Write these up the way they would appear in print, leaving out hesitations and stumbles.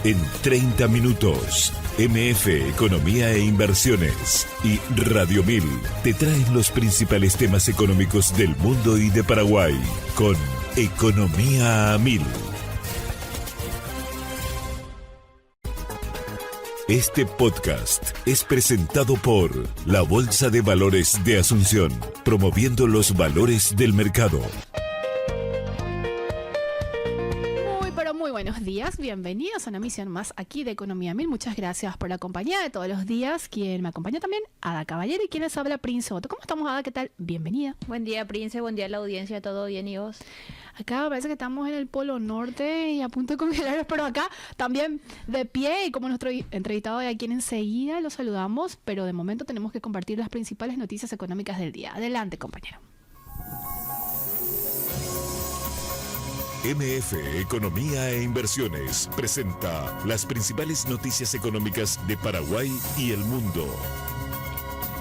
En 30 minutos, MF Economía e Inversiones y Radio 1000 te traen los principales temas económicos del mundo y de Paraguay con Economía a 1000. Este podcast es presentado por la Bolsa de Valores de Asunción, promoviendo los valores del mercado. Muy buenos días, bienvenidos a una emisión más aquí de Economía 1000. Muchas gracias por la compañía de todos los días. Quien me acompaña también, Ada Caballero, y quien les habla, Prince Otto. ¿Cómo estamos, Ada? ¿Qué tal? Bienvenida. Buen día, Prince. Buen día a la audiencia. ¿Todo bien y vos? Acá parece que estamos en el Polo Norte y a punto de congelar, pero acá también de pie, y como nuestro entrevistado de aquí enseguida lo saludamos, pero de momento tenemos que compartir las principales noticias económicas del día. Adelante, compañero. MF Economía e Inversiones presenta las principales noticias económicas de Paraguay y el mundo.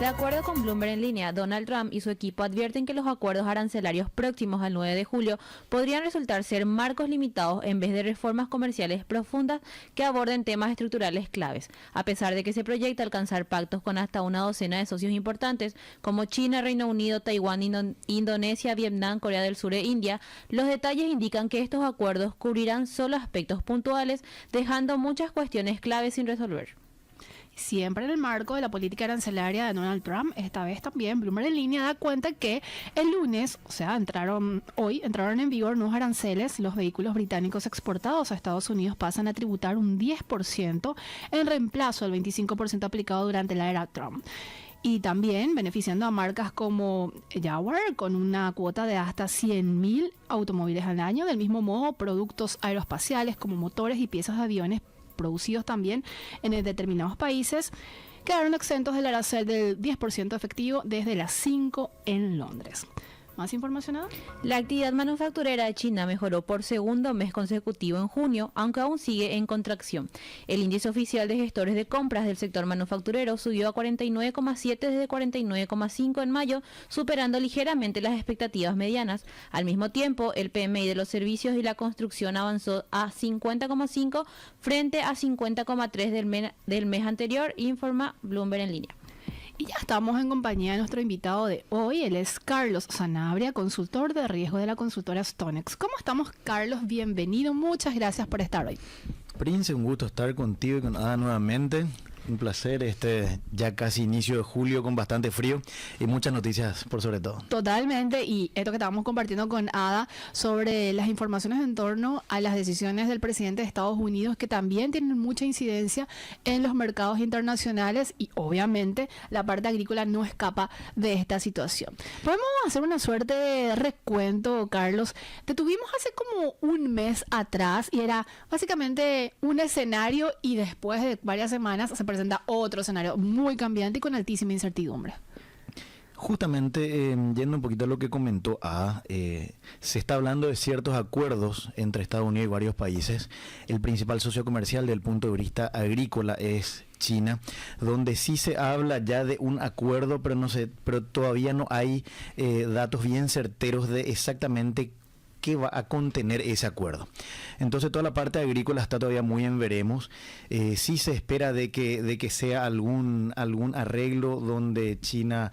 De acuerdo con Bloomberg en línea, Donald Trump y su equipo advierten que los acuerdos arancelarios próximos al 9 de julio podrían resultar ser marcos limitados en vez de reformas comerciales profundas que aborden temas estructurales claves, a pesar de que se proyecta alcanzar pactos con hasta una docena de socios importantes como China, Reino Unido, Taiwán, Indonesia, Vietnam, Corea del Sur e India. Los detalles indican que estos acuerdos cubrirán solo aspectos puntuales, dejando muchas cuestiones claves sin resolver. Siempre en el marco de la política arancelaria de Donald Trump, esta vez también Bloomberg en línea da cuenta que el lunes, o sea, entraron en vigor nuevos aranceles. Los vehículos británicos exportados a Estados Unidos pasan a tributar un 10% en reemplazo del 25% aplicado durante la era Trump. Y también beneficiando a marcas como Jaguar con una cuota de hasta 100.000 automóviles al año. Del mismo modo, productos aeroespaciales como motores y piezas de aviones producidos también en determinados países quedaron exentos del arancel del 10% efectivo desde las 5 en Londres. ¿Más información, Ada? La actividad manufacturera de China mejoró por segundo mes consecutivo en junio, aunque aún sigue en contracción. El índice oficial de gestores de compras del sector manufacturero subió a 49,7 desde 49,5 en mayo, superando ligeramente las expectativas medianas. Al mismo tiempo, el PMI de los servicios y la construcción avanzó a 50,5 frente a 50,3 del mes anterior, informa Bloomberg en línea. Y ya estamos en compañía de nuestro invitado de hoy. Él es Carlos Sanabria, consultor de riesgo de la consultora Stonex. ¿Cómo estamos, Carlos? Bienvenido. Muchas gracias por estar hoy. Prince, un gusto estar contigo y con Ada nuevamente. Un placer, ya casi inicio de julio con bastante frío y muchas noticias por sobre todo. Totalmente, y esto que estábamos compartiendo con Ada sobre las informaciones en torno a las decisiones del presidente de Estados Unidos, que también tienen mucha incidencia en los mercados internacionales, y obviamente la parte agrícola no escapa de esta situación. Podemos hacer una suerte de recuento, Carlos. Te tuvimos hace como un mes atrás y era básicamente un escenario, y después de varias semanas se presenta otro escenario muy cambiante y con altísima incertidumbre. Justamente, yendo un poquito a lo que comentó se está hablando de ciertos acuerdos entre Estados Unidos y varios países. El principal socio comercial desde el punto de vista agrícola es China, donde sí se habla ya de un acuerdo, pero todavía no hay datos bien certeros de exactamente qué va a contener ese acuerdo. Entonces toda la parte agrícola está todavía muy en veremos. Sí se espera de que sea algún arreglo donde China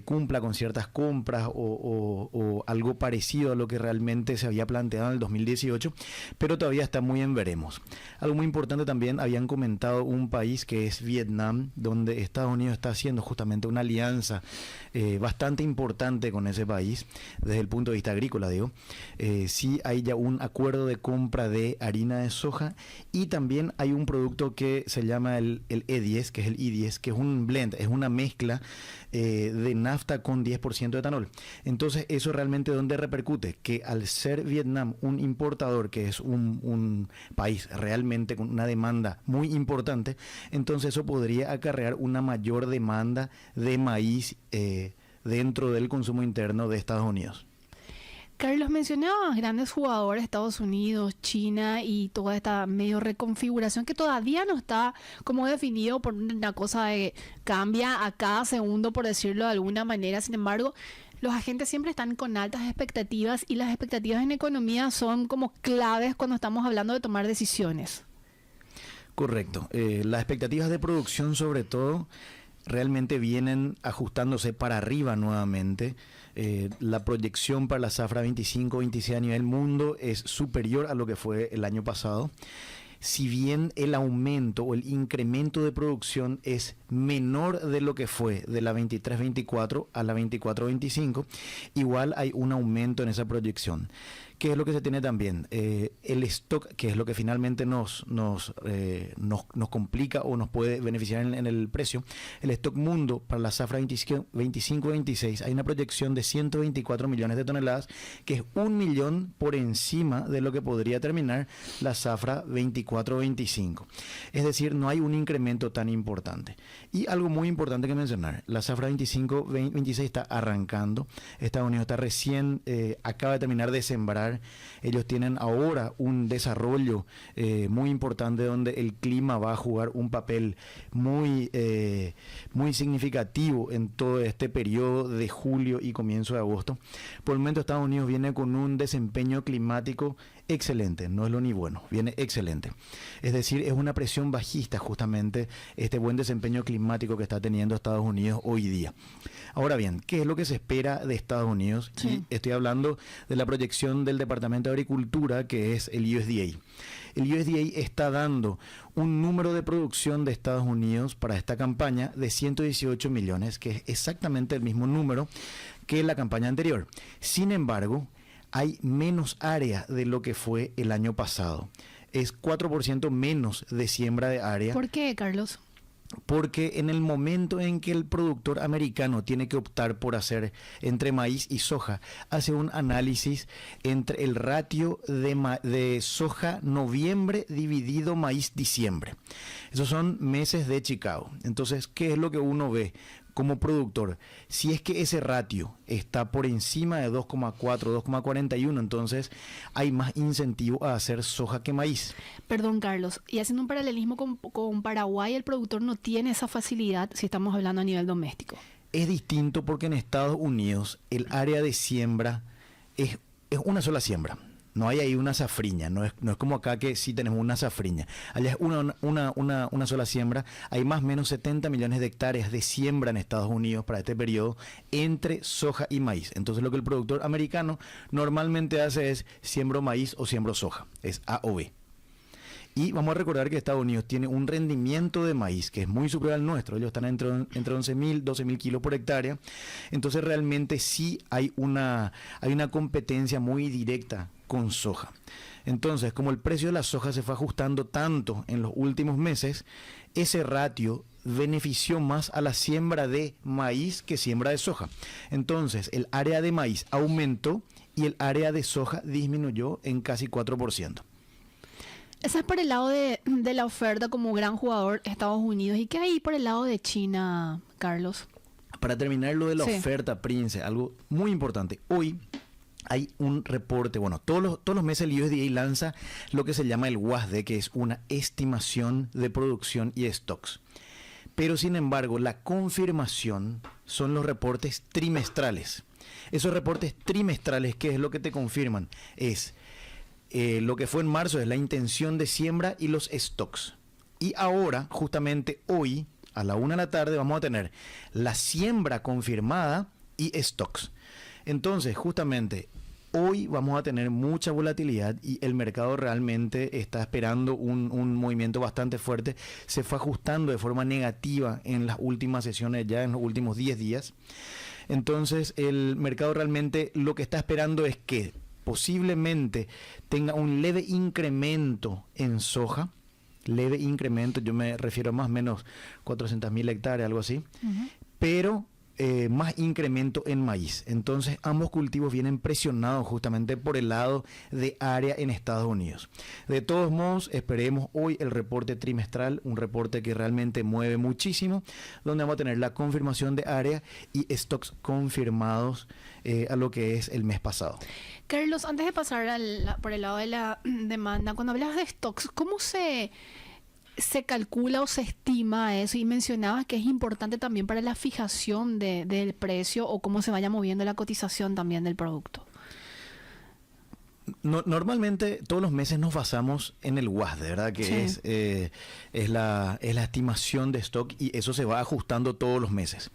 cumpla con ciertas compras o algo parecido a lo que realmente se había planteado en el 2018, pero todavía está muy en veremos. Algo muy importante también, habían comentado un país que es Vietnam, donde Estados Unidos está haciendo justamente una alianza bastante importante con ese país, desde el punto de vista agrícola, digo. Sí hay ya un acuerdo de compra de harina de soja, y también hay un producto que se llama el E10, que es el I10, que es un blend, es una mezcla de nafta con 10% de etanol. Entonces, eso realmente ¿dónde repercute? Que al ser Vietnam un importador, que es un país realmente con una demanda muy importante, entonces eso podría acarrear una mayor demanda de maíz dentro del consumo interno de Estados Unidos. Carlos, mencionabas grandes jugadores, Estados Unidos, China y toda esta medio reconfiguración que todavía no está como definido por una cosa de cambia a cada segundo, por decirlo de alguna manera. Sin embargo, los agentes siempre están con altas expectativas y las expectativas en economía son como claves cuando estamos hablando de tomar decisiones. Correcto. Las expectativas de producción, sobre todo, realmente vienen ajustándose para arriba nuevamente. La proyección para la zafra 25-26 a nivel mundo es superior a lo que fue el año pasado. Si bien el aumento o el incremento de producción es menor de lo que fue de la 23-24 a la 24-25, igual hay un aumento en esa proyección. ¿Qué es lo que se tiene también? El stock, que es lo que finalmente nos complica o nos puede beneficiar en el precio. El stock mundo para la zafra 25-26 hay una proyección de 124 millones de toneladas, que es 1 millón por encima de lo que podría terminar la zafra 24-25. Es decir, no hay un incremento tan importante. Y algo muy importante que mencionar, la zafra 25-26 está arrancando. Estados Unidos está recién, acaba de terminar de sembrar. Ellos tienen ahora un desarrollo muy importante donde el clima va a jugar un papel muy significativo en todo este periodo de julio y comienzo de agosto. Por el momento Estados Unidos viene con un desempeño climático excelente, no es lo ni bueno, viene excelente. Es decir, es una presión bajista justamente este buen desempeño climático que está teniendo Estados Unidos hoy día. Ahora bien, ¿qué es lo que se espera de Estados Unidos? Sí. Y estoy hablando de la proyección del Departamento de Agricultura, que es el USDA. El USDA está dando un número de producción de Estados Unidos para esta campaña de 118 millones, que es exactamente el mismo número que la campaña anterior. Sin embargo, hay menos área de lo que fue el año pasado. Es 4% menos de siembra de área. ¿Por qué, Carlos? Porque en el momento en que el productor americano tiene que optar por hacer entre maíz y soja, hace un análisis entre el ratio de soja noviembre dividido maíz diciembre. Esos son meses de Chicago. Entonces, ¿qué es lo que uno ve como productor? Si es que ese ratio está por encima de 2,4, 2,41, entonces hay más incentivo a hacer soja que maíz. Perdón, Carlos, y haciendo un paralelismo con Paraguay, el productor no tiene esa facilidad si estamos hablando a nivel doméstico. Es distinto porque en Estados Unidos el área de siembra es una sola siembra. No hay ahí una safriña, no es como acá que sí tenemos una safriña. Allá es una sola siembra. Hay más o menos 70 millones de hectáreas de siembra en Estados Unidos para este periodo entre soja y maíz. Entonces lo que el productor americano normalmente hace es siembro maíz o siembro soja. Es A o B. Y vamos a recordar que Estados Unidos tiene un rendimiento de maíz que es muy superior al nuestro. Ellos están entre 11.000, 12.000 kilos por hectárea. Entonces realmente sí hay una competencia muy directa con soja. Entonces, como el precio de la soja se fue ajustando tanto en los últimos meses, ese ratio benefició más a la siembra de maíz que siembra de soja. Entonces, el área de maíz aumentó y el área de soja disminuyó en casi 4%. Esa es por el lado de la oferta como gran jugador Estados Unidos. ¿Y qué hay por el lado de China, Carlos? Para terminar lo de la oferta, Prince, algo muy importante. Hoy hay un reporte, bueno, todos los meses el USDA lanza lo que se llama el WASDE, que es una estimación de producción y stocks. Pero sin embargo, la confirmación son los reportes trimestrales. Esos reportes trimestrales, ¿qué es lo que te confirman? Es lo que fue en marzo, es la intención de siembra y los stocks. Y ahora, justamente hoy, a la 1 de la tarde, vamos a tener la siembra confirmada y stocks. Entonces, justamente, hoy vamos a tener mucha volatilidad y el mercado realmente está esperando un movimiento bastante fuerte. Se fue ajustando de forma negativa en las últimas sesiones, ya en los últimos 10 días. Entonces, el mercado realmente lo que está esperando es que posiblemente tenga un leve incremento en soja. Leve incremento, yo me refiero a más o menos 400.000 hectáreas, algo así. Pero más incremento en maíz. Entonces ambos cultivos vienen presionados justamente por el lado de área en Estados Unidos. De todos modos, esperemos hoy el reporte trimestral, un reporte que realmente mueve muchísimo, donde vamos a tener la confirmación de área y stocks confirmados a lo que es el mes pasado. Carlos, antes de pasar por el lado de la demanda, cuando hablas de stocks, ¿cómo se calcula o se estima eso? Y mencionabas que es importante también para la fijación del precio o cómo se vaya moviendo la cotización también del producto. Normalmente todos los meses nos basamos en el WASDE, ¿verdad? Que Sí. es la estimación de stock y eso se va ajustando todos los meses.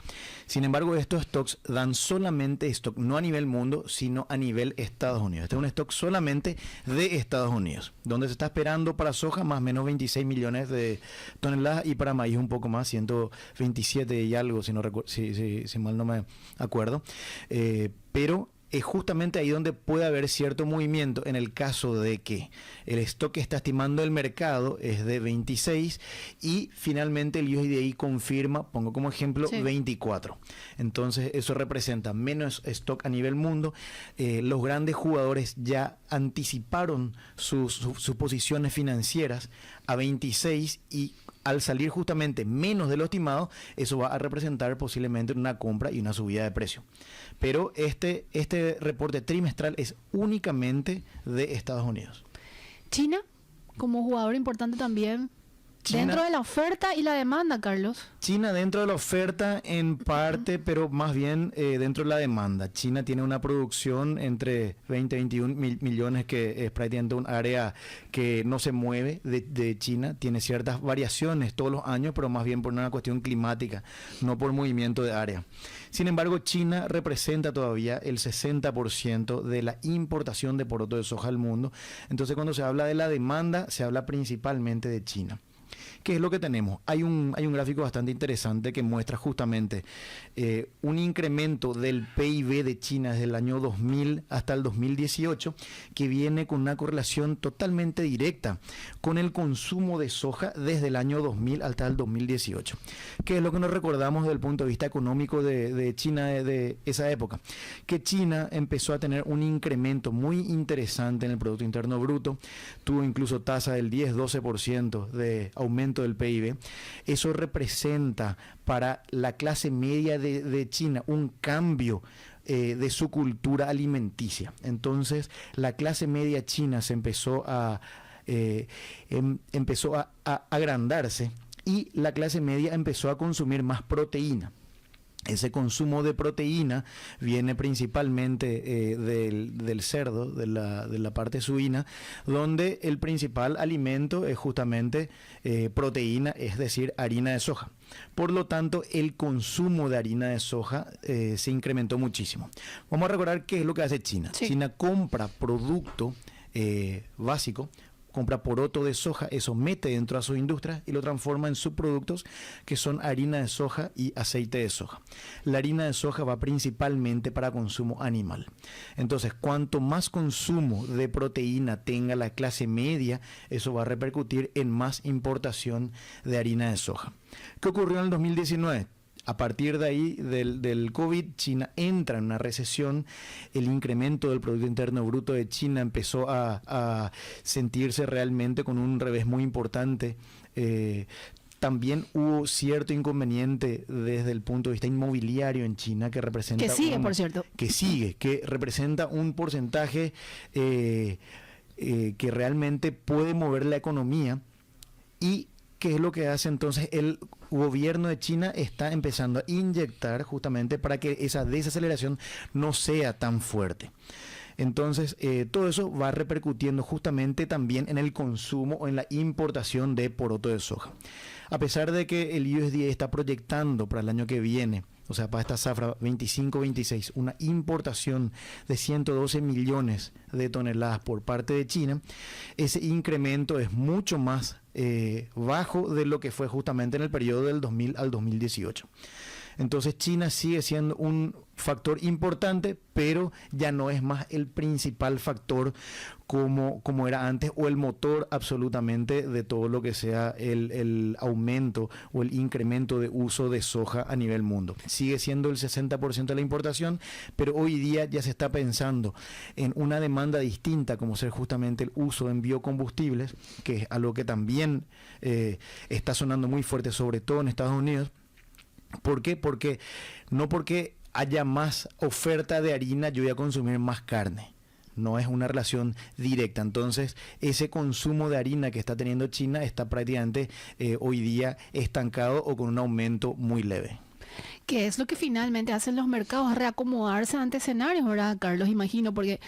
Sin embargo, estos stocks dan solamente stock, no a nivel mundo, sino a nivel Estados Unidos. Este es un stock solamente de Estados Unidos, donde se está esperando para soja más o menos 26 millones de toneladas y para maíz un poco más, 127 y algo, si mal no me acuerdo. Pero es justamente ahí donde puede haber cierto movimiento en el caso de que el stock que está estimando el mercado es de 26 y finalmente el USDA confirma, pongo como ejemplo, Sí. 24. Entonces eso representa menos stock a nivel mundo. Los grandes jugadores ya anticiparon sus posiciones financieras a 26 y al salir justamente menos de lo estimado, eso va a representar posiblemente una compra y una subida de precio. Pero este reporte trimestral es únicamente de Estados Unidos. China, como jugador importante también, China- dentro de la oferta y la demanda, Carlos. China dentro de la oferta en parte, pero más bien dentro de la demanda. China tiene una producción entre 20 y 21 millones, que es prácticamente un área que no se mueve de China. Tiene ciertas variaciones todos los años, pero más bien por una cuestión climática, no por movimiento de área. Sin embargo, China representa todavía el 60% de la importación de poroto de soja al mundo. Entonces, cuando se habla de la demanda, se habla principalmente de China. ¿Qué es lo que tenemos? Hay un gráfico bastante interesante que muestra justamente un incremento del PIB de China desde el año 2000 hasta el 2018, que viene con una correlación totalmente directa con el consumo de soja desde el año 2000 hasta el 2018. ¿Qué es lo que nos recordamos desde el punto de vista económico de China de esa época? Que China empezó a tener un incremento muy interesante en el Producto Interno Bruto, tuvo incluso tasa del 10-12% de aumento del PIB. Eso representa para la clase media de China un cambio de su cultura alimenticia. Entonces, la clase media china se empezó a agrandarse y la clase media empezó a consumir más proteína. Ese consumo de proteína viene principalmente del cerdo, de la parte suina, donde el principal alimento es justamente proteína, es decir, harina de soja. Por lo tanto, el consumo de harina de soja se incrementó muchísimo. Vamos a recordar qué es lo que hace China. Sí. China compra producto básico, compra poroto de soja, eso mete dentro de sus industrias y lo transforma en subproductos que son harina de soja y aceite de soja. La harina de soja va principalmente para consumo animal. Entonces, cuanto más consumo de proteína tenga la clase media, eso va a repercutir en más importación de harina de soja. ¿Qué ocurrió en el 2019? A partir de ahí, del COVID, China entra en una recesión. El incremento del Producto Interno Bruto de China empezó a sentirse realmente con un revés muy importante. También hubo cierto inconveniente desde el punto de vista inmobiliario en China, que representa... Que sigue, por cierto. Que representa un porcentaje que realmente puede mover la economía. ¿Y qué es lo que hace entonces? El gobierno de China está empezando a inyectar justamente para que esa desaceleración no sea tan fuerte. Entonces, todo eso va repercutiendo justamente también en el consumo o en la importación de poroto de soja. A pesar de que el USDA está proyectando para el año que viene, o sea, para esta zafra 25-26, una importación de 112 millones de toneladas por parte de China, ese incremento es mucho más bajo de lo que fue justamente en el periodo del 2000 al 2018. Entonces China sigue siendo un factor importante, pero ya no es más el principal factor como era antes, o el motor absolutamente de todo lo que sea el aumento o el incremento de uso de soja a nivel mundo. Sigue siendo el 60% de la importación, pero hoy día ya se está pensando en una demanda distinta, como ser justamente el uso en biocombustibles, que es algo que también está sonando muy fuerte, sobre todo en Estados Unidos. ¿Por qué? Porque haya más oferta de harina, yo voy a consumir más carne. No es una relación directa. Entonces, ese consumo de harina que está teniendo China está prácticamente hoy día estancado o con un aumento muy leve. Que es lo que finalmente hacen los mercados, reacomodarse ante escenarios, ¿verdad, Carlos? Imagino, porque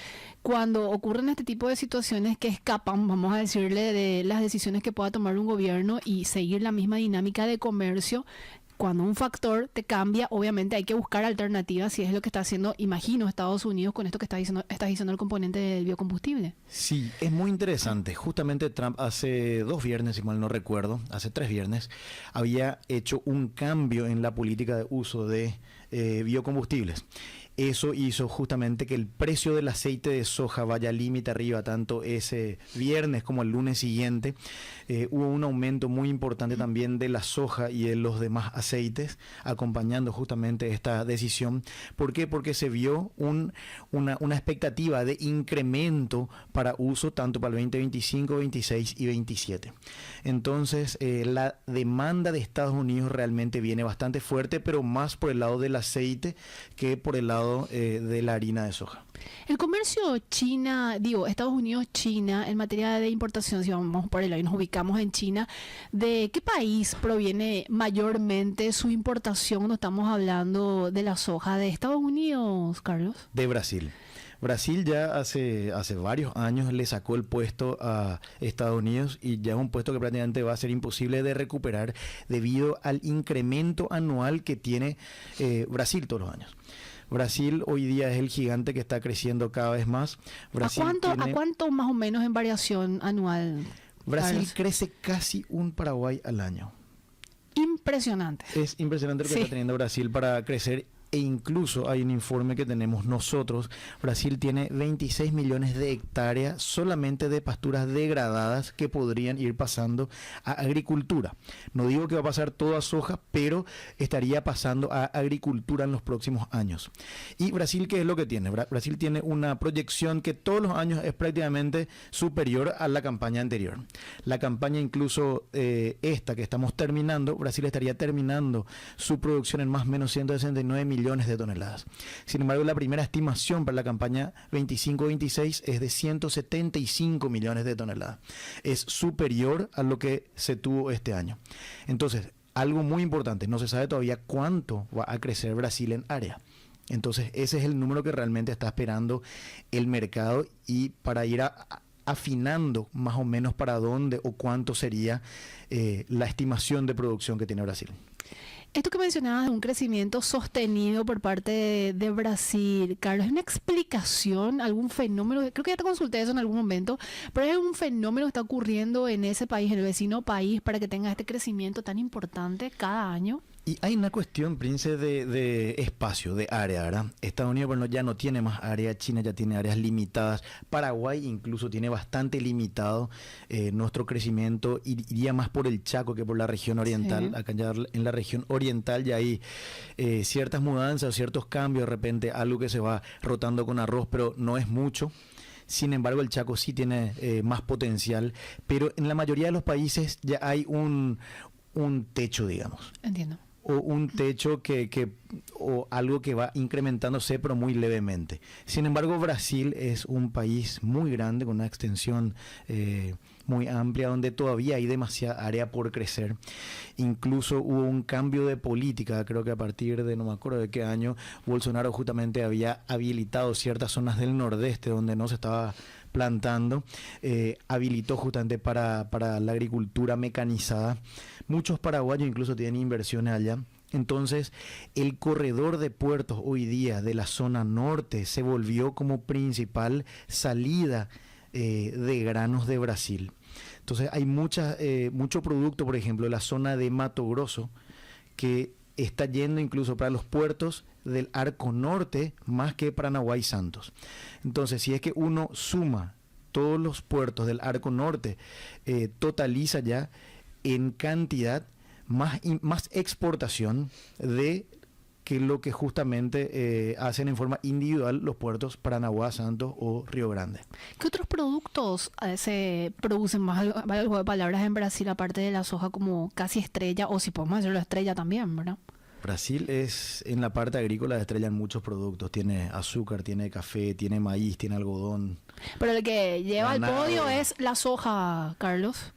cuando ocurren este tipo de situaciones que escapan, vamos a decirle, de las decisiones que pueda tomar un gobierno y seguir la misma dinámica de comercio, cuando un factor te cambia, obviamente hay que buscar alternativas, si es lo que está haciendo, imagino, Estados Unidos con esto que estás diciendo el componente del biocombustible. Sí, es muy interesante. Justamente Trump hace 2 viernes, si mal no recuerdo, hace 3 viernes, había hecho un cambio en la política de uso de biocombustibles. Eso hizo justamente que el precio del aceite de soja vaya límite arriba, tanto ese viernes como el lunes siguiente. Hubo un aumento muy importante también de la soja y de los demás aceites, acompañando justamente esta decisión. ¿Por qué? Porque se vio una expectativa de incremento para uso tanto para el 2025, 26 y 27. Entonces, la demanda de Estados Unidos realmente viene bastante fuerte, pero más por el lado del aceite que por el lado de la harina de soja. El comercio Estados Unidos-China en materia de importación, si vamos por el ahí nos ubicamos en China, ¿de qué país proviene mayormente su importación cuando estamos hablando de la soja? ¿De Estados Unidos, Carlos? De Brasil. Brasil ya hace varios años le sacó el puesto a Estados Unidos y ya es un puesto que prácticamente va a ser imposible de recuperar debido al incremento anual que tiene Brasil todos los años. Brasil hoy día es el gigante que está creciendo cada vez más. Brasil ¿A cuánto más o menos en variación anual? Brasil Carlos? crece casi un Paraguay al año. Impresionante. Es impresionante lo que está teniendo Brasil para crecer. E incluso hay un informe que tenemos nosotros, Brasil tiene 26 millones de hectáreas solamente de pasturas degradadas que podrían ir pasando a agricultura. No digo que va a pasar todo a soja, pero estaría pasando a agricultura en los próximos años. Y Brasil, ¿qué es lo que tiene? Brasil tiene una proyección que todos los años es prácticamente superior a la campaña anterior. La campaña incluso esta que estamos terminando, Brasil estaría terminando su producción en más o menos 169 millones de toneladas. Sin embargo, la primera estimación para la campaña 25-26 es de 175 millones de toneladas. Es superior a lo que se tuvo este año. Entonces, algo muy importante, no se sabe todavía cuánto va a crecer Brasil en área. Entonces, ese es el número que realmente está esperando el mercado y para ir afinando más o menos para dónde o cuánto sería la estimación de producción que tiene Brasil. Esto que mencionabas de un crecimiento sostenido por parte de Brasil, Carlos, ¿es una explicación, algún fenómeno? Creo que ya te consulté eso en algún momento, pero ¿es un fenómeno que está ocurriendo en ese país, en el vecino país, para que tenga este crecimiento tan importante cada año? Y hay una cuestión, Prince, de espacio, de área, ¿verdad? Estados Unidos, bueno, ya no tiene más área, China ya tiene áreas limitadas, Paraguay incluso tiene bastante limitado nuestro crecimiento, iría más por el Chaco que por la región oriental. Sí. Acá ya en la región oriental ya hay ciertas mudanzas o ciertos cambios, de repente algo que se va rotando con arroz, pero no es mucho. Sin embargo, el Chaco sí tiene más potencial, pero en la mayoría de los países ya hay un techo, digamos. Entiendo. O un techo o algo que va incrementándose pero muy levemente. Sin embargo, Brasil es un país muy grande con una extensión muy amplia donde todavía hay demasiada área por crecer. Incluso hubo un cambio de política, creo que a partir de no me acuerdo de qué año, Bolsonaro justamente había habilitado ciertas zonas del nordeste donde no se estaba plantando, habilitó justamente para la agricultura mecanizada. Muchos paraguayos incluso tienen inversiones allá. Entonces, el corredor de puertos hoy día de la zona norte se volvió como principal salida de granos de Brasil. Entonces, hay mucho producto, por ejemplo, de la zona de Mato Grosso, que está yendo incluso para los puertos del Arco Norte más que para Nahuay Santos. Entonces, si es que uno suma todos los puertos del Arco Norte, totaliza ya en cantidad más exportación de que lo que justamente hacen en forma individual los puertos para Nahuatl, Santos o Río Grande. ¿Qué otros productos se producen más, vale el juego de palabras, en Brasil, aparte de la soja como casi estrella, o si podemos decirlo estrella también, ¿verdad? Brasil es, en la parte agrícola, estrella en muchos productos. Tiene azúcar, tiene café, tiene maíz, tiene algodón. Pero el que lleva ganado. El podio es la soja, Carlos.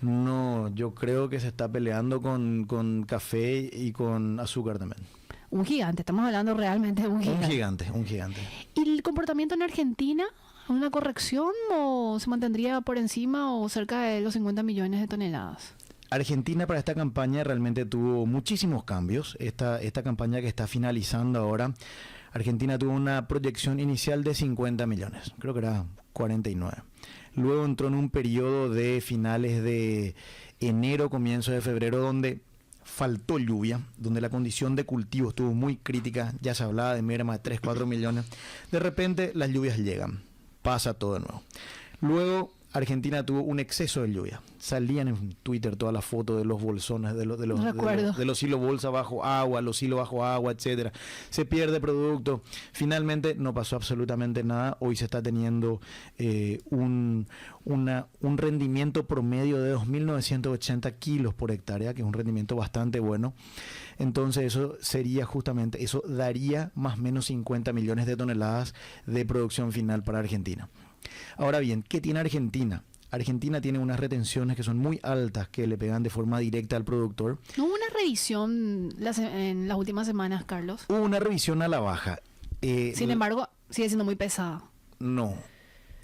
No, yo creo que se está peleando con café y con azúcar también. Un gigante, estamos hablando realmente de un gigante. Un gigante. ¿Y el comportamiento en Argentina? ¿Una corrección o se mantendría por encima o cerca de los 50 millones de toneladas? Argentina para esta campaña realmente tuvo muchísimos cambios. Esta campaña que está finalizando ahora, Argentina tuvo una proyección inicial de 50 millones, creo que era 49. Luego entró en un periodo de finales de enero, comienzo de febrero, donde faltó lluvia, donde la condición de cultivo estuvo muy crítica, ya se hablaba de merma de 3, 4 millones. De repente las lluvias llegan, pasa todo de nuevo. Luego Argentina tuvo un exceso de lluvia. Salían en Twitter todas las fotos de los bolsones, de los silos bolsa bajo agua, los silos bajo agua, etcétera. Se pierde producto. Finalmente no pasó absolutamente nada. Hoy se está teniendo un rendimiento promedio de 2.980 kilos por hectárea, que es un rendimiento bastante bueno. Entonces eso daría más o menos 50 millones de toneladas de producción final para Argentina. Ahora bien, ¿qué tiene Argentina? Argentina tiene unas retenciones que son muy altas, que le pegan de forma directa al productor. ¿No hubo una revisión en las últimas semanas, Carlos? Hubo una revisión a la baja. Sin embargo, sigue siendo muy pesada. No.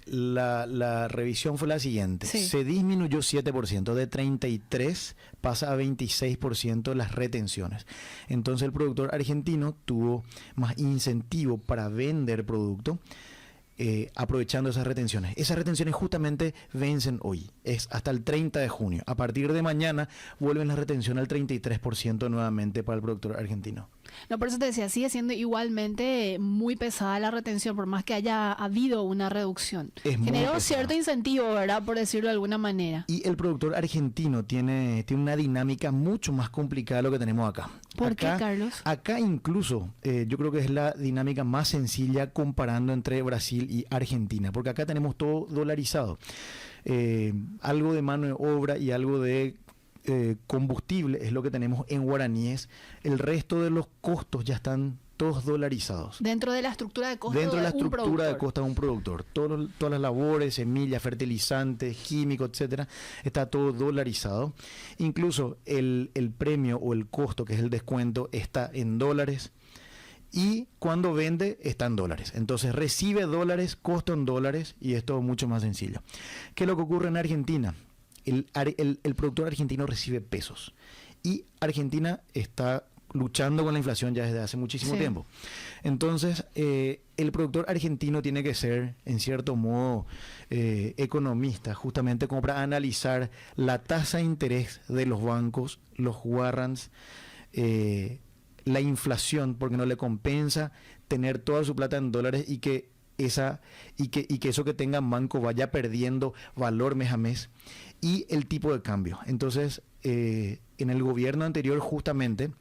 La revisión fue la siguiente. Sí. Se disminuyó 7%, de 33 pasa a 26% las retenciones. Entonces el productor argentino tuvo más incentivo para vender producto, aprovechando esas retenciones. Esas retenciones justamente vencen hoy, es hasta el 30 de junio. A partir de mañana vuelven la retención al 33% nuevamente para el productor argentino. No, por eso te decía, sigue siendo igualmente muy pesada la retención, por más que haya habido una reducción. Generó cierto incentivo, ¿verdad? Por decirlo de alguna manera. Y el productor argentino tiene una dinámica mucho más complicada de lo que tenemos acá. ¿Por qué, Carlos? Acá incluso yo creo que es la dinámica más sencilla comparando entre Brasil y Argentina, porque acá tenemos todo dolarizado. Algo de mano de obra y algo de combustible es lo que tenemos en guaraníes. El resto de los costos ya están todos dolarizados. Dentro de la estructura de costo de un productor. Todas las labores, semillas, fertilizantes, químicos, etcétera, está todo dolarizado. Incluso el premio o el costo, que es el descuento, está en dólares. Y cuando vende está en dólares. Entonces recibe dólares, costo en dólares, y es todo mucho más sencillo. ¿Qué es lo que ocurre en Argentina? El productor argentino recibe pesos y Argentina está luchando con la inflación ya desde hace muchísimo tiempo. Entonces el productor argentino tiene que ser en cierto modo economista, justamente como para analizar la tasa de interés de los bancos, los warrants, la inflación, porque no le compensa tener toda su plata en dólares y que eso que tenga en banco vaya perdiendo valor mes a mes, y el tipo de cambio. Entonces en el gobierno anterior justamente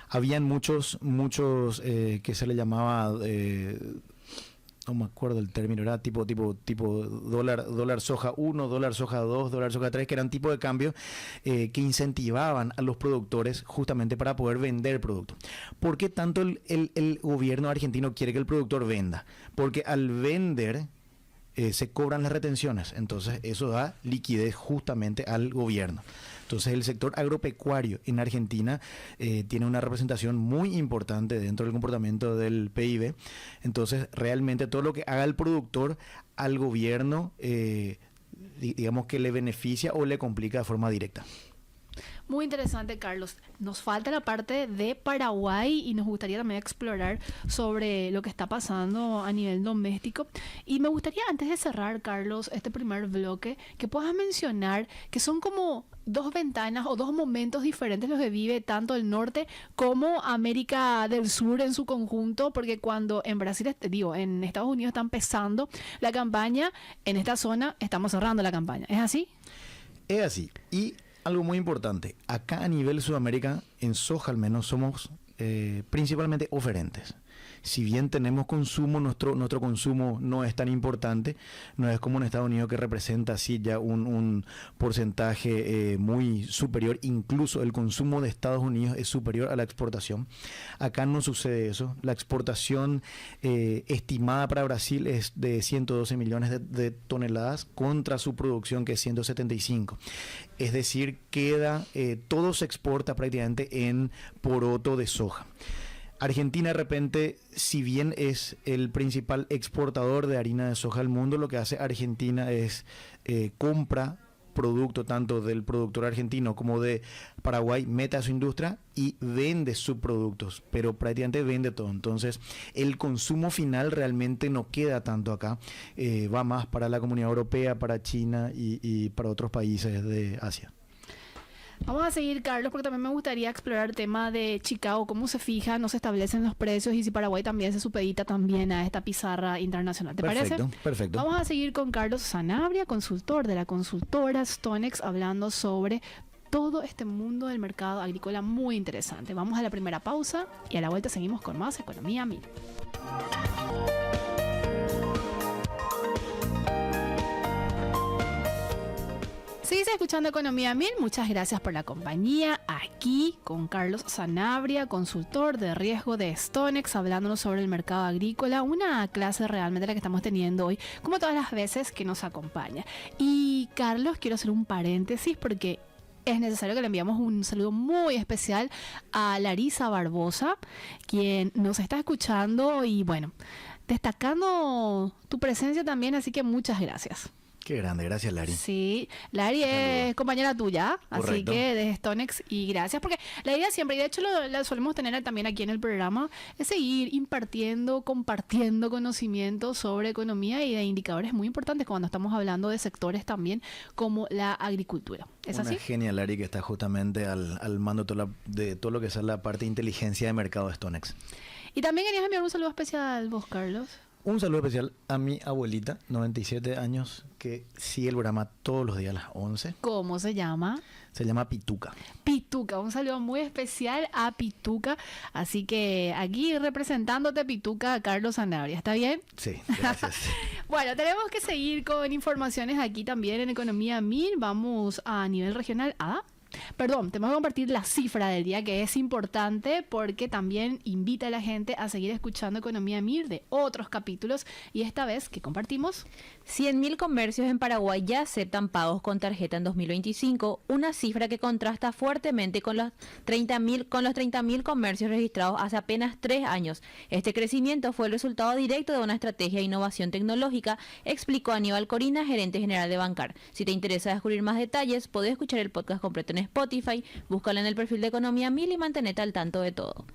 habían muchos que se le llamaba no me acuerdo el término, era tipo dólar soja 1, dólar soja 2, dólar soja 3, que eran tipos de cambio que incentivaban a los productores justamente para poder vender producto. ¿Por qué tanto el gobierno argentino quiere que el productor venda? Porque al vender se cobran las retenciones, entonces eso da liquidez justamente al gobierno. Entonces el sector agropecuario en Argentina tiene una representación muy importante dentro del comportamiento del PIB. Entonces realmente todo lo que haga el productor al gobierno, digamos que le beneficia o le complica de forma directa. Muy interesante, Carlos. Nos falta la parte de Paraguay y nos gustaría también explorar sobre lo que está pasando a nivel doméstico. Y me gustaría, antes de cerrar, Carlos, este primer bloque, que puedas mencionar que son como dos ventanas o dos momentos diferentes los que vive tanto el norte como América del Sur en su conjunto, porque cuando en Brasil, en Estados Unidos está empezando la campaña, en esta zona estamos cerrando la campaña. ¿Es así? Es así. Y algo muy importante, acá a nivel Sudamérica, en soja al menos, somos principalmente oferentes. Si bien tenemos consumo, nuestro consumo no es tan importante, no es como en Estados Unidos que representa así ya un porcentaje muy superior, incluso el consumo de Estados Unidos es superior a la exportación. Acá no sucede eso, la exportación estimada para Brasil es de 112 millones de toneladas contra su producción que es 175. Es decir, todo se exporta prácticamente en poroto de soja. Argentina de repente, si bien es el principal exportador de harina de soja del mundo, lo que hace Argentina es compra producto tanto del productor argentino como de Paraguay, mete a su industria y vende subproductos, pero prácticamente vende todo. Entonces el consumo final realmente no queda tanto acá, va más para la Comunidad Europea, para China y para otros países de Asia. Vamos a seguir, Carlos, porque también me gustaría explorar el tema de Chicago, cómo se fijan, no se establecen los precios y si Paraguay también se supedita también a esta pizarra internacional. ¿Te parece? Perfecto. Vamos a seguir con Carlos Sanabria, consultor de la consultora Stonex, hablando sobre todo este mundo del mercado agrícola muy interesante. Vamos a la primera pausa y a la vuelta seguimos con más Economía 1000. Seguís escuchando Economía 1000, muchas gracias por la compañía aquí con Carlos Sanabria, consultor de riesgo de Stonex, hablándonos sobre el mercado agrícola, una clase realmente la que estamos teniendo hoy, como todas las veces que nos acompaña. Y Carlos, quiero hacer un paréntesis porque es necesario que le enviamos un saludo muy especial a Larisa Barbosa, quien nos está escuchando y bueno, destacando tu presencia también, así que muchas gracias. Qué grande, gracias Lari. Sí, Lari es compañera tuya, así Correcto. que de Stonex y gracias, porque la idea siempre, y de hecho la solemos tener también aquí en el programa, es seguir impartiendo, compartiendo conocimientos sobre economía y de indicadores muy importantes cuando estamos hablando de sectores también como la agricultura. ¿Es Una así? genia Lari que está justamente al mando de todo lo que es la parte de inteligencia de mercado de Stonex. Y también querías enviar un saludo especial vos, Carlos. Un saludo especial a mi abuelita, 97 años, que sigue el programa todos los días a las 11. ¿Cómo se llama? Se llama Pituca. Pituca, un saludo muy especial a Pituca. Así que aquí representándote Pituca, Carlos Sanabria, ¿está bien? Sí, gracias. Bueno, tenemos que seguir con informaciones aquí también en Economía 1000. Vamos a nivel regional a... Perdón, te voy a compartir la cifra del día que es importante porque también invita a la gente a seguir escuchando Economía 1000 de otros capítulos y esta vez que compartimos 100.000 comercios en Paraguay ya aceptan pagos con tarjeta en 2025, una cifra que contrasta fuertemente con los 30.000 comercios registrados hace apenas 3 años. Este crecimiento fue el resultado directo de una estrategia de innovación tecnológica, explicó Aníbal Corina, gerente general de Bancar. Si te interesa descubrir más detalles, podés escuchar el podcast completo en Spotify, búscalo en el perfil de Economía 1000 y mantenete al tanto de todo.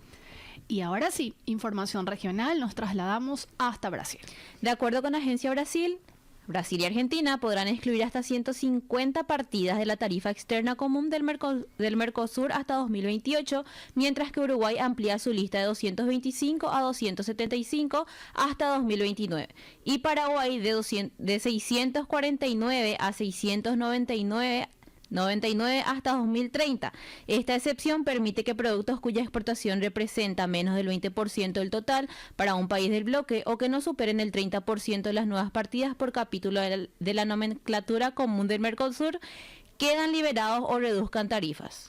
Y ahora sí, información regional, nos trasladamos hasta Brasil. De acuerdo con Agencia Brasil y Argentina podrán excluir hasta 150 partidas de la tarifa externa común del Mercosur hasta 2028, mientras que Uruguay amplía su lista de 225 a 275 hasta 2029 y Paraguay de 649 a 699 hasta 2030. Esta excepción permite que productos cuya exportación representa menos del 20% del total para un país del bloque o que no superen el 30% de las nuevas partidas por capítulo de la nomenclatura común del Mercosur quedan liberados o reduzcan tarifas.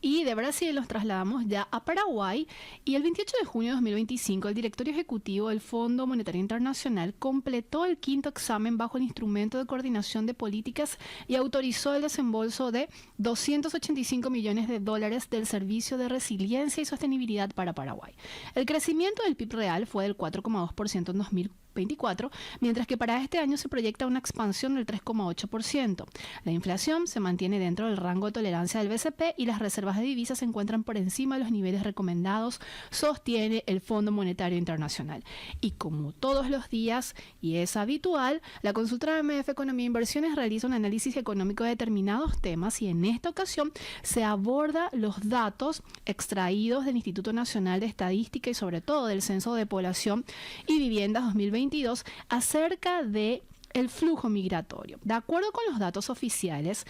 Y de Brasil nos trasladamos ya a Paraguay y el 28 de junio de 2025 el directorio ejecutivo del Fondo Monetario Internacional completó el 5º examen bajo el instrumento de coordinación de políticas y autorizó el desembolso de $285 millones del Servicio de Resiliencia y Sostenibilidad para Paraguay. El crecimiento del PIB real fue del 4,2% en 2024, mientras que para este año se proyecta una expansión del 3,8%. La inflación se mantiene dentro del rango de tolerancia del BCP y las reservas de divisas se encuentran por encima de los niveles recomendados, sostiene el Fondo Monetario Internacional. Y como todos los días, y es habitual, la consultora MF Economía e Inversiones realiza un análisis económico de determinados temas y en esta ocasión se aborda los datos extraídos del Instituto Nacional de Estadística y sobre todo del Censo de Población y Viviendas 2022 acerca de el flujo migratorio. De acuerdo con los datos oficiales,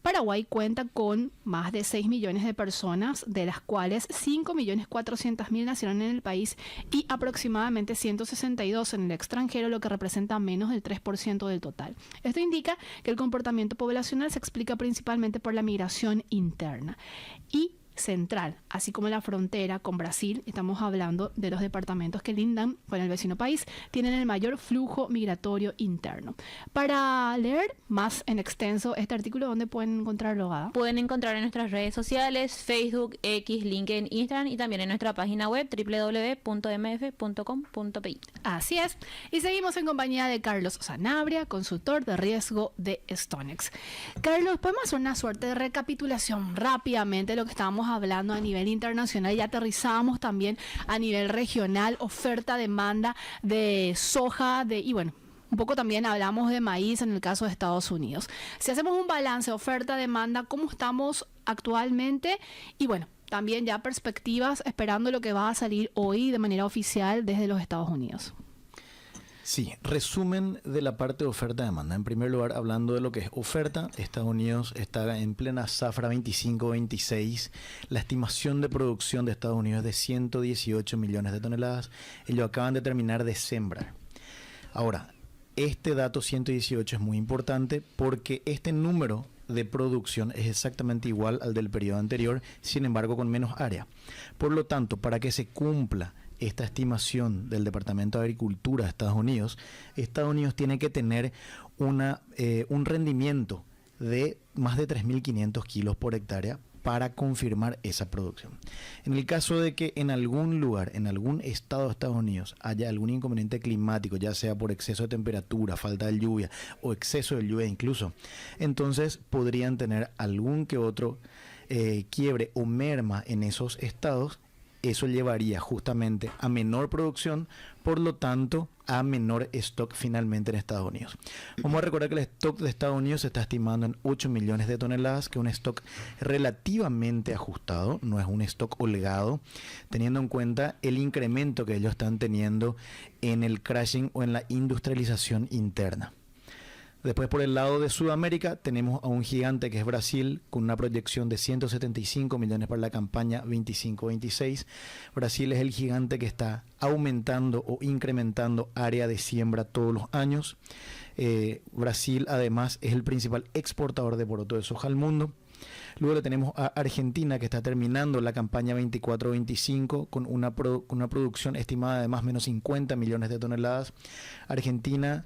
Paraguay cuenta con más de 6 millones de personas, de las cuales 5.400.000 nacieron en el país y aproximadamente 162 en el extranjero, lo que representa menos del 3% del total. Esto indica que el comportamiento poblacional se explica principalmente por la migración interna y central, así como la frontera con Brasil. Estamos hablando de los departamentos que lindan con el vecino país, tienen el mayor flujo migratorio interno. Para leer más en extenso este artículo, ¿dónde pueden encontrarlo, Ada? Pueden encontrar en nuestras redes sociales, Facebook, X, LinkedIn, Instagram y también en nuestra página web www.mf.com.pi. Así es. Y seguimos en compañía de Carlos Sanabria, consultor de riesgo de StoneX. Carlos, podemos hacer una suerte de recapitulación rápidamente de lo que estábamos hablando a nivel internacional y aterrizamos también a nivel regional, oferta, demanda de soja, y bueno, un poco también hablamos de maíz en el caso de Estados Unidos. Si hacemos un balance, oferta, demanda, ¿cómo estamos actualmente? Y bueno, también ya perspectivas esperando lo que va a salir hoy de manera oficial desde los Estados Unidos. Sí, resumen de la parte de oferta-demanda. En primer lugar, hablando de lo que es oferta, Estados Unidos está en plena zafra 25-26. La estimación de producción de Estados Unidos es de 118 millones de toneladas. Ellos acaban de terminar de sembrar. Ahora, este dato 118 es muy importante porque este número de producción es exactamente igual al del periodo anterior, sin embargo con menos área. Por lo tanto, para que se cumpla esta estimación del Departamento de Agricultura de Estados Unidos tiene que tener un rendimiento de más de 3.500 kilos por hectárea para confirmar esa producción. En el caso de que en algún lugar, en algún estado de Estados Unidos haya algún inconveniente climático, ya sea por exceso de temperatura, falta de lluvia o exceso de lluvia incluso, entonces podrían tener algún que otro quiebre o merma en esos estados. Eso llevaría justamente a menor producción, por lo tanto a menor stock finalmente en Estados Unidos. Vamos a recordar que el stock de Estados Unidos se está estimando en 8 millones de toneladas, que es un stock relativamente ajustado, no es un stock holgado, teniendo en cuenta el incremento que ellos están teniendo en el crashing o en la industrialización interna. Después, por el lado de Sudamérica, tenemos a un gigante que es Brasil, con una proyección de 175 millones para la campaña 25-26. Brasil es el gigante que está aumentando o incrementando área de siembra todos los años. Brasil, además, es el principal exportador de poroto de soja al mundo. Luego le tenemos a Argentina, que está terminando la campaña 24-25 con una producción estimada de más o menos 50 millones de toneladas. Argentina,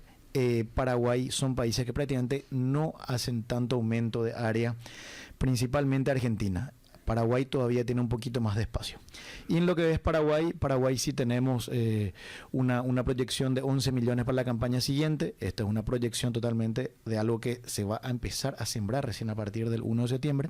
Paraguay son países que prácticamente no hacen tanto aumento de área, principalmente Argentina. Paraguay todavía tiene un poquito más de espacio. Y en lo que es Paraguay sí tenemos una proyección de 11 millones para la campaña siguiente. Esta es una proyección totalmente de algo que se va a empezar a sembrar recién a partir del 1 de septiembre.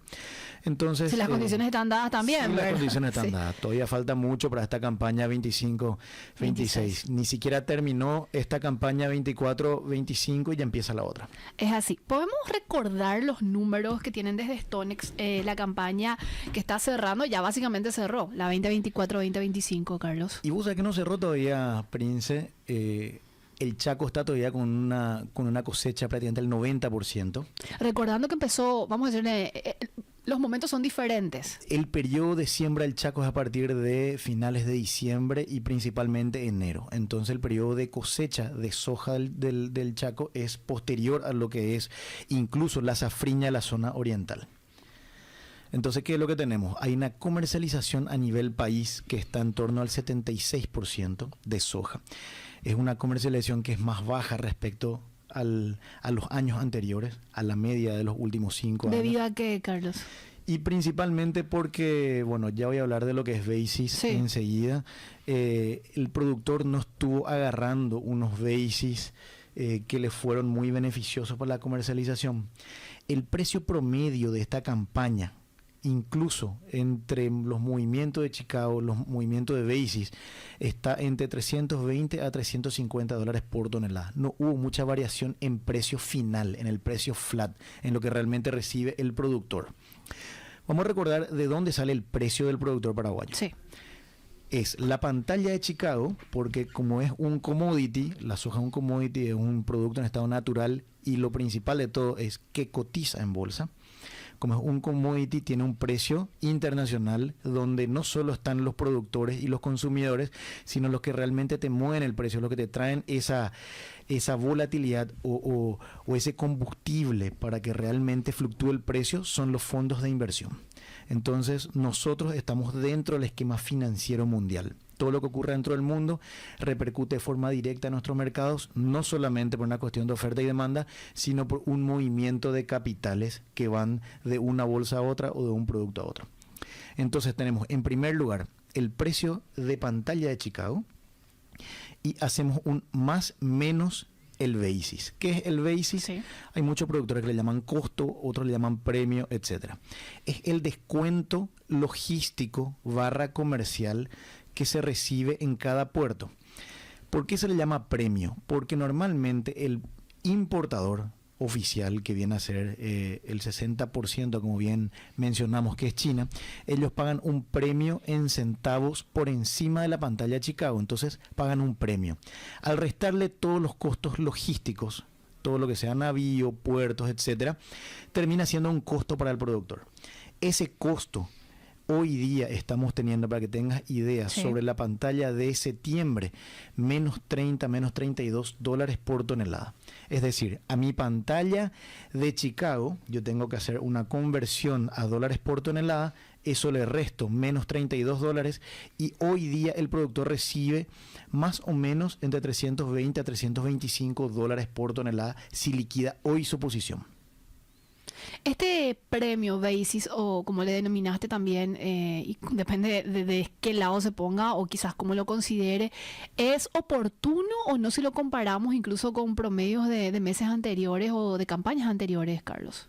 Entonces, si las condiciones están dadas también. Sí, las condiciones están dadas. Todavía falta mucho para esta campaña 25-26. Ni siquiera terminó esta campaña 24-25 y ya empieza la otra. Es así. ¿Podemos recordar los números que tienen desde StoneX la campaña que está cerrando? Ya básicamente cerró la 2024-2025, Carlos. Y vos sabés que no cerró todavía, Prince. El Chaco está todavía con una cosecha prácticamente del 90%. Recordando que empezó, vamos a decirle, los momentos son diferentes. El periodo de siembra del Chaco es a partir de finales de diciembre y principalmente enero. Entonces el periodo de cosecha de soja del Chaco es posterior a lo que es incluso la safriña de la zona oriental. Entonces, ¿qué es lo que tenemos? Hay una comercialización a nivel país que está en torno al 76% de soja. Es una comercialización que es más baja respecto a los años anteriores, a la media de los últimos 5 años. ¿Debido a qué, Carlos? Y principalmente porque, bueno, ya voy a hablar de lo que es basis enseguida. El productor no estuvo agarrando unos basis que le fueron muy beneficiosos para la comercialización. El precio promedio de esta campaña, incluso entre los movimientos de Chicago, los movimientos de basis, está entre 320 a 350 dólares por tonelada. No hubo mucha variación en precio final, en el precio flat, en lo que realmente recibe el productor. Vamos a recordar de dónde sale el precio del productor paraguayo. Sí. Es la pantalla de Chicago, porque como es un commodity, la soja es un commodity, es un producto en estado natural y lo principal de todo es que cotiza en bolsa. como es un commodity, tiene un precio internacional donde no solo están los productores y los consumidores, sino los que realmente te mueven el precio, los que te traen esa volatilidad o ese combustible para que realmente fluctúe el precio, son los fondos de inversión. Entonces nosotros estamos dentro del esquema financiero mundial. Todo lo que ocurre dentro del mundo repercute de forma directa en nuestros mercados, no solamente por una cuestión de oferta y demanda, sino por un movimiento de capitales que van de una bolsa a otra o de un producto a otro. Entonces tenemos en primer lugar el precio de pantalla de Chicago y hacemos un más menos el basis. ¿Qué es el basis? Sí. Hay muchos productores que le llaman costo, otros le llaman premio, etcétera. Es el descuento logístico / comercial que se recibe en cada puerto. ¿Por qué se le llama premio? Porque normalmente el importador oficial, que viene a ser el 60%, como bien mencionamos, que es China, ellos pagan un premio en centavos por encima de la pantalla de Chicago, entonces pagan un premio. Al restarle todos los costos logísticos, todo lo que sea navío, puertos, etcétera, termina siendo un costo para el productor. Ese costo hoy día estamos teniendo, para que tengas ideas, sobre la pantalla de septiembre, menos 30, menos $32 por tonelada. Es decir, a mi pantalla de Chicago, yo tengo que hacer una conversión a dólares por tonelada, eso le resto menos $32 y hoy día el productor recibe más o menos entre 320 a $325 por tonelada si liquida hoy su posición. Este premio basis, o como le denominaste también, y depende de qué lado se ponga o quizás cómo lo considere, ¿es oportuno o no si lo comparamos incluso con promedios de meses anteriores o de campañas anteriores, Carlos?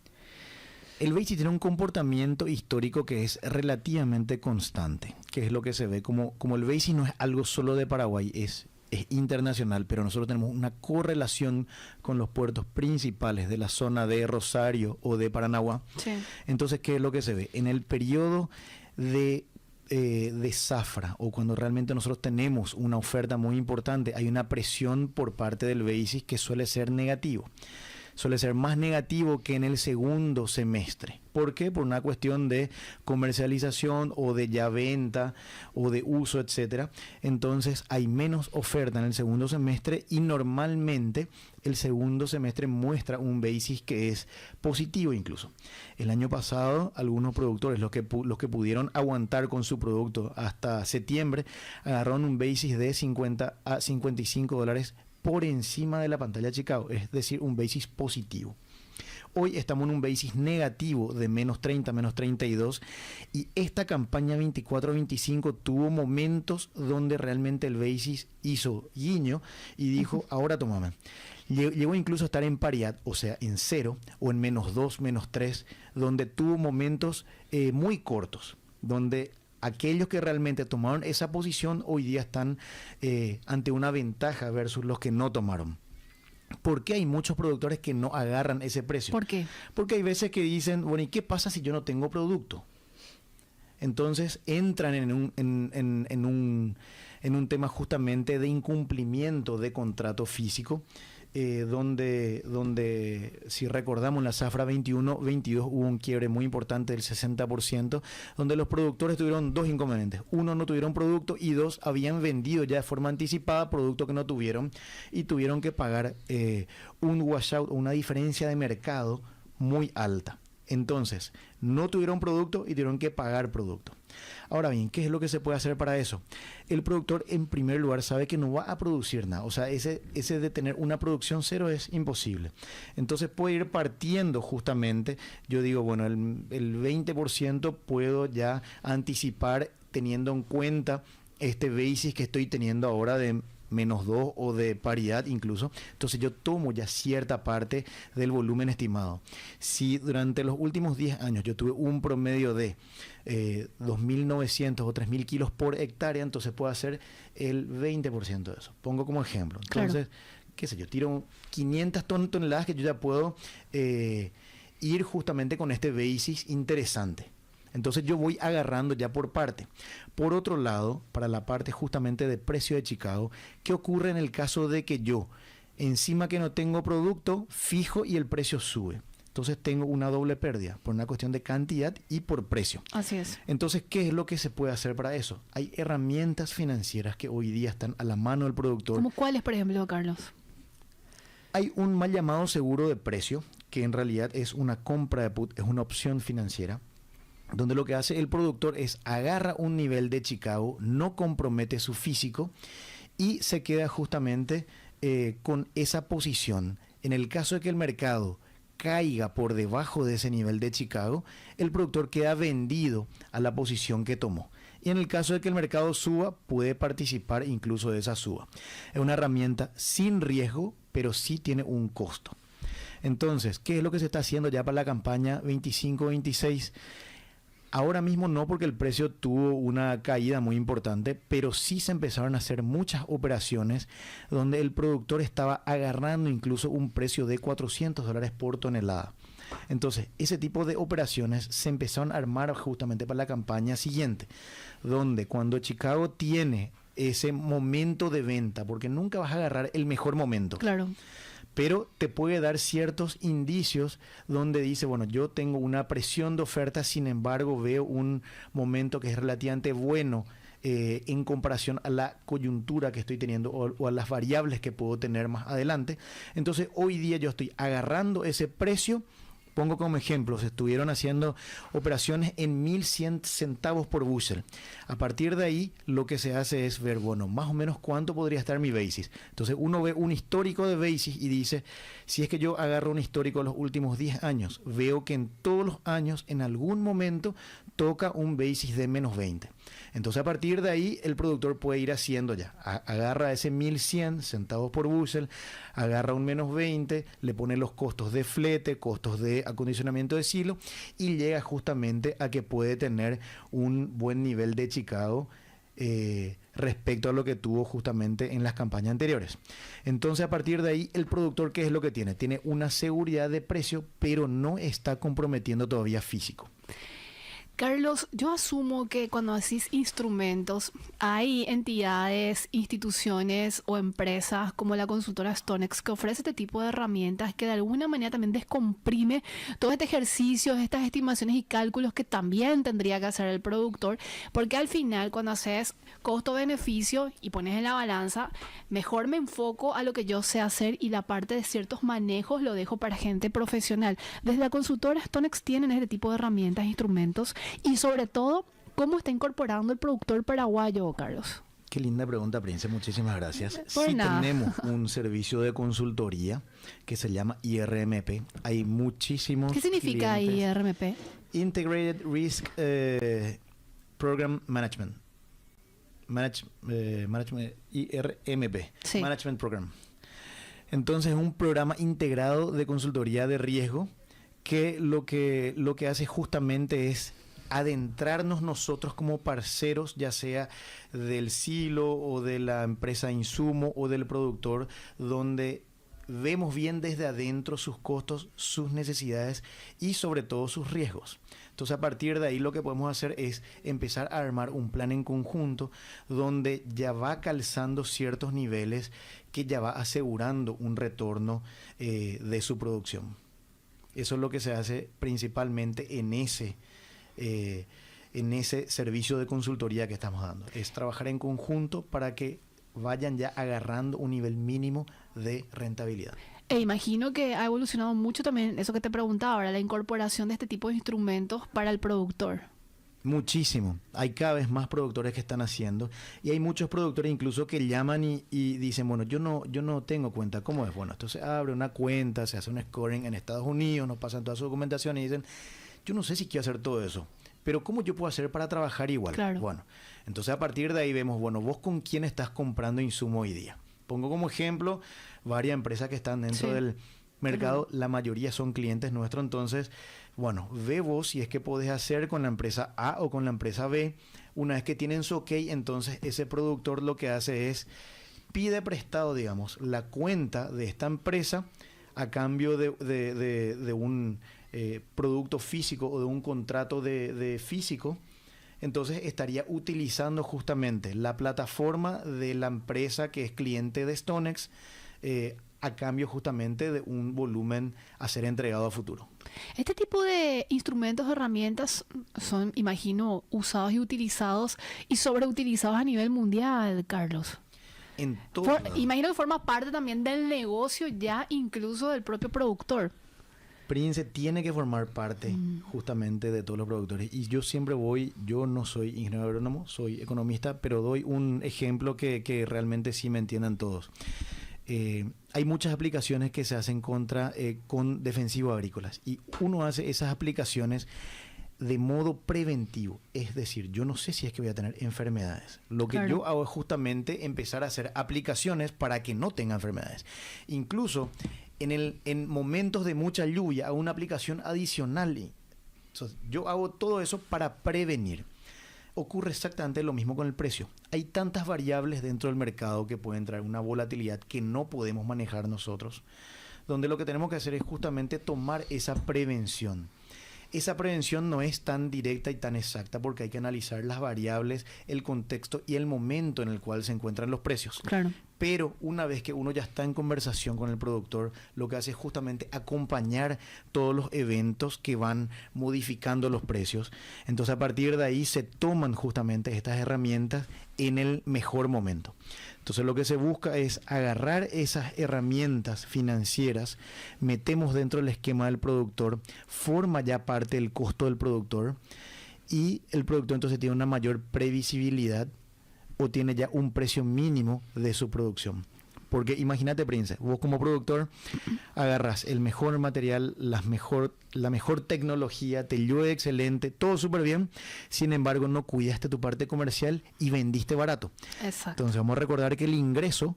El basis tiene un comportamiento histórico que es relativamente constante, que es lo que se ve como el basis no es algo solo de Paraguay, es internacional, pero nosotros tenemos una correlación con los puertos principales de la zona de Rosario o de Paranaguá. Sí. Entonces, ¿qué es lo que se ve? En el periodo de zafra, o cuando realmente nosotros tenemos una oferta muy importante, hay una presión por parte del basis que suele ser negativo. Suele ser más negativo que en el segundo semestre. ¿Por qué? Por una cuestión de comercialización o de ya venta o de uso, etcétera. Entonces hay menos oferta en el segundo semestre y normalmente el segundo semestre muestra un basis que es positivo incluso. El año pasado algunos productores, los que pudieron aguantar con su producto hasta septiembre, agarraron un basis de 50 a $55 por encima de la pantalla de Chicago, es decir, un basis positivo. Hoy estamos en un basis negativo de menos 30, menos 32, y esta campaña 24-25 tuvo momentos donde realmente el basis hizo guiño y dijo, ahora tómame. Llegó incluso a estar en paridad, o sea, en 0 o en menos 2, menos 3, donde tuvo momentos muy cortos, donde aquellos que realmente tomaron esa posición hoy día están ante una ventaja versus los que no tomaron. ¿Por qué hay muchos productores que no agarran ese precio? ¿Por qué? Porque hay veces que dicen, bueno, ¿y qué pasa si yo no tengo producto? Entonces entran en un tema justamente de incumplimiento de contrato físico, donde si recordamos la zafra 21-22 hubo un quiebre muy importante del 60%, donde los productores tuvieron dos inconvenientes. Uno, no tuvieron producto, y dos, habían vendido ya de forma anticipada producto que no tuvieron y tuvieron que pagar un washout o una diferencia de mercado muy alta. Entonces, no tuvieron producto y tuvieron que pagar producto. Ahora bien, ¿qué es lo que se puede hacer para eso? El productor, en primer lugar, sabe que no va a producir nada. O sea, ese de tener una producción cero es imposible. Entonces puede ir partiendo justamente. Yo digo, bueno, el 20% puedo ya anticipar teniendo en cuenta este basis que estoy teniendo ahora de menos 2 o de paridad incluso. Entonces yo tomo ya cierta parte del volumen estimado. Si durante los últimos 10 años yo tuve un promedio de 2.900 o 3.000 kilos por hectárea, entonces puedo hacer el 20% de eso. Pongo como ejemplo. Entonces, qué sé yo, tiro 500 toneladas que yo ya puedo ir justamente con este basis interesante. Entonces yo voy agarrando ya por parte. Por otro lado, para la parte justamente de precio de Chicago, ¿qué ocurre en el caso de que yo, encima que no tengo producto, fijo y el precio sube? Entonces tengo una doble pérdida por una cuestión de cantidad y por precio. Así es. Entonces, ¿qué es lo que se puede hacer para eso? Hay herramientas financieras que hoy día están a la mano del productor. ¿Cómo cuáles, por ejemplo, Carlos? Hay un mal llamado seguro de precio, que en realidad es una compra de put, es una opción financiera, donde lo que hace el productor es agarra un nivel de Chicago, no compromete su físico y se queda justamente con esa posición. En el caso de que el mercado caiga por debajo de ese nivel de Chicago, el productor queda vendido a la posición que tomó. Y en el caso de que el mercado suba, puede participar incluso de esa suba. Es una herramienta sin riesgo, pero sí tiene un costo. Entonces, ¿qué es lo que se está haciendo ya para la campaña 25-26? Ahora mismo no, porque el precio tuvo una caída muy importante, pero sí se empezaron a hacer muchas operaciones donde el productor estaba agarrando incluso un precio de $400 por tonelada. Entonces, ese tipo de operaciones se empezaron a armar justamente para la campaña siguiente, donde cuando Chicago tiene ese momento de venta, porque nunca vas a agarrar el mejor momento. Claro. Pero te puede dar ciertos indicios donde dice, bueno, yo tengo una presión de oferta, sin embargo veo un momento que es relativamente bueno en comparación a la coyuntura que estoy teniendo o a las variables que puedo tener más adelante. Entonces hoy día yo estoy agarrando ese precio. Pongo como ejemplo, se estuvieron haciendo operaciones en 1.100 centavos por bushel. A partir de ahí, lo que se hace es ver, bueno, más o menos cuánto podría estar mi basis. Entonces, uno ve un histórico de basis y dice, si es que yo agarro un histórico de los últimos 10 años, veo que en todos los años, en algún momento, toca un basis de menos 20. Entonces, a partir de ahí, el productor puede ir haciendo ya. Agarra ese 1.100 centavos por bushel, agarra un menos 20, le pone los costos de flete, costos de acondicionamiento de silo y llega justamente a que puede tener un buen nivel de Chicago respecto a lo que tuvo justamente en las campañas anteriores. Entonces, a partir de ahí, el productor, ¿qué es lo que tiene? Tiene una seguridad de precio, pero no está comprometiendo todavía físico. Carlos, yo asumo que cuando haces instrumentos hay entidades, instituciones o empresas como la consultora Stonex que ofrece este tipo de herramientas que de alguna manera también descomprime todo este ejercicio, estas estimaciones y cálculos que también tendría que hacer el productor, porque al final cuando haces costo-beneficio y pones en la balanza, mejor me enfoco a lo que yo sé hacer y la parte de ciertos manejos lo dejo para gente profesional. Desde la consultora Stonex tienen este tipo de herramientas, instrumentos. Y sobre todo, ¿cómo está incorporando el productor paraguayo, Carlos? Qué linda pregunta, Prince. Muchísimas gracias. Por Sí, nada. tenemos un servicio de consultoría que se llama IRMP. Hay muchísimos ¿Qué significa clientes. IRMP? Integrated Risk Program Management. Management IRMP. Sí. Management Program. Entonces, es un programa integrado de consultoría de riesgo que lo que hace justamente es adentrarnos nosotros como parceros, ya sea del silo o de la empresa de insumo o del productor, donde vemos bien desde adentro sus costos, sus necesidades y sobre todo sus riesgos. Entonces, a partir de ahí lo que podemos hacer es empezar a armar un plan en conjunto donde ya va calzando ciertos niveles que ya va asegurando un retorno de su producción. Eso es lo que se hace principalmente en ese servicio de consultoría que estamos dando. Es trabajar en conjunto para que vayan ya agarrando un nivel mínimo de rentabilidad. E imagino que ha evolucionado mucho también eso que te preguntaba ahora, la incorporación de este tipo de instrumentos para el productor. Muchísimo. Hay cada vez más productores que están haciendo y hay muchos productores incluso que llaman y dicen, bueno, yo no tengo cuenta. ¿Cómo es? Bueno, entonces abre una cuenta, se hace un scoring en Estados Unidos, nos pasan toda su documentación y dicen, yo no sé si quiero hacer todo eso, pero ¿cómo yo puedo hacer para trabajar igual? Claro. Bueno, entonces a partir de ahí vemos, bueno, vos con quién estás comprando insumo hoy día. Pongo como ejemplo varias empresas que están dentro del mercado, la mayoría son clientes nuestros, entonces, bueno, ve vos si es que podés hacer con la empresa A o con la empresa B. Una vez que tienen su ok, entonces ese productor lo que hace es pide prestado, digamos, la cuenta de esta empresa a cambio de un producto físico o de un contrato de físico. Entonces estaría utilizando justamente la plataforma de la empresa que es cliente de Stonex, a cambio justamente de un volumen a ser entregado a futuro. Este tipo de instrumentos, herramientas son, imagino, usados y utilizados y sobreutilizados a nivel mundial, Carlos. En todo lado. Imagino que forma parte también del negocio ya incluso del propio productor. Prince tiene que formar parte justamente de todos los productores. Y yo siempre yo no soy ingeniero agrónomo, soy economista, pero doy un ejemplo que realmente sí me entiendan todos. Hay muchas aplicaciones que se hacen con defensivos agrícolas y uno hace esas aplicaciones de modo preventivo, es decir, yo no sé si es que voy a tener enfermedades. Lo que yo hago es justamente empezar a hacer aplicaciones para que no tenga enfermedades. Incluso en momentos de mucha lluvia hago una aplicación adicional. Entonces, yo hago todo eso para prevenir. Ocurre exactamente lo mismo con el precio. Hay tantas variables dentro del mercado que pueden traer una volatilidad que no podemos manejar nosotros, donde lo que tenemos que hacer es justamente tomar esa prevención. Esa prevención no es tan directa y tan exacta porque hay que analizar las variables, el contexto y el momento en el cual se encuentran los precios. Claro. Pero una vez que uno ya está en conversación con el productor, lo que hace es justamente acompañar todos los eventos que van modificando los precios. Entonces a partir de ahí se toman justamente estas herramientas en el mejor momento. Entonces lo que se busca es agarrar esas herramientas financieras, metemos dentro del esquema del productor, forma ya parte del costo del productor y el productor entonces tiene una mayor previsibilidad o tiene ya un precio mínimo de su producción. Porque imagínate, Prince, vos como productor agarras el mejor material, la mejor tecnología, te llueve excelente, todo súper bien, sin embargo no cuidaste tu parte comercial y vendiste barato. Exacto. Entonces vamos a recordar que el ingreso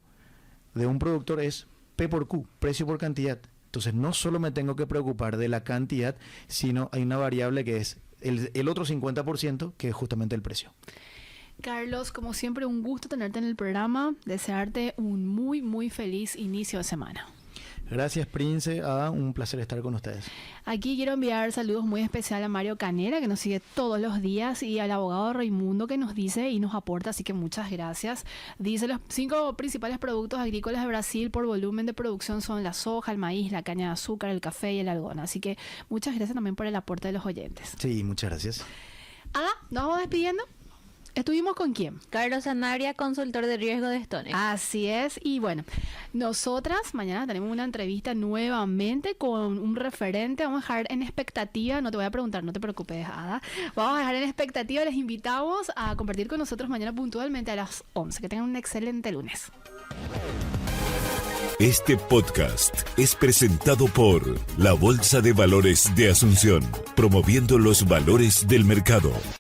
de un productor es P por Q, precio por cantidad. Entonces no solo me tengo que preocupar de la cantidad, sino hay una variable que es el otro 50%, que es justamente el precio. Carlos, como siempre, un gusto tenerte en el programa. Desearte un muy, muy feliz inicio de semana. Gracias, Prince. Un placer estar con ustedes. Aquí quiero enviar saludos muy especiales a Mario Canera, que nos sigue todos los días, y al abogado Raimundo, que nos dice y nos aporta, así que muchas gracias. Dice, los 5 principales productos agrícolas de Brasil por volumen de producción son la soja, el maíz, la caña de azúcar, el café y el algodón. Así que muchas gracias también por el aporte de los oyentes. Sí, muchas gracias. Ada, ¿nos vamos despidiendo? ¿Estuvimos con quién? Carlos Sanabria, consultor de riesgo de Stonex. Así es. Y bueno, nosotras mañana tenemos una entrevista nuevamente con un referente. Vamos a dejar en expectativa, no te voy a preguntar, no te preocupes, Ada. Vamos a dejar en expectativa, les invitamos a compartir con nosotros mañana puntualmente a las 11. Que tengan un excelente lunes. Este podcast es presentado por la Bolsa de Valores de Asunción, promoviendo los valores del mercado.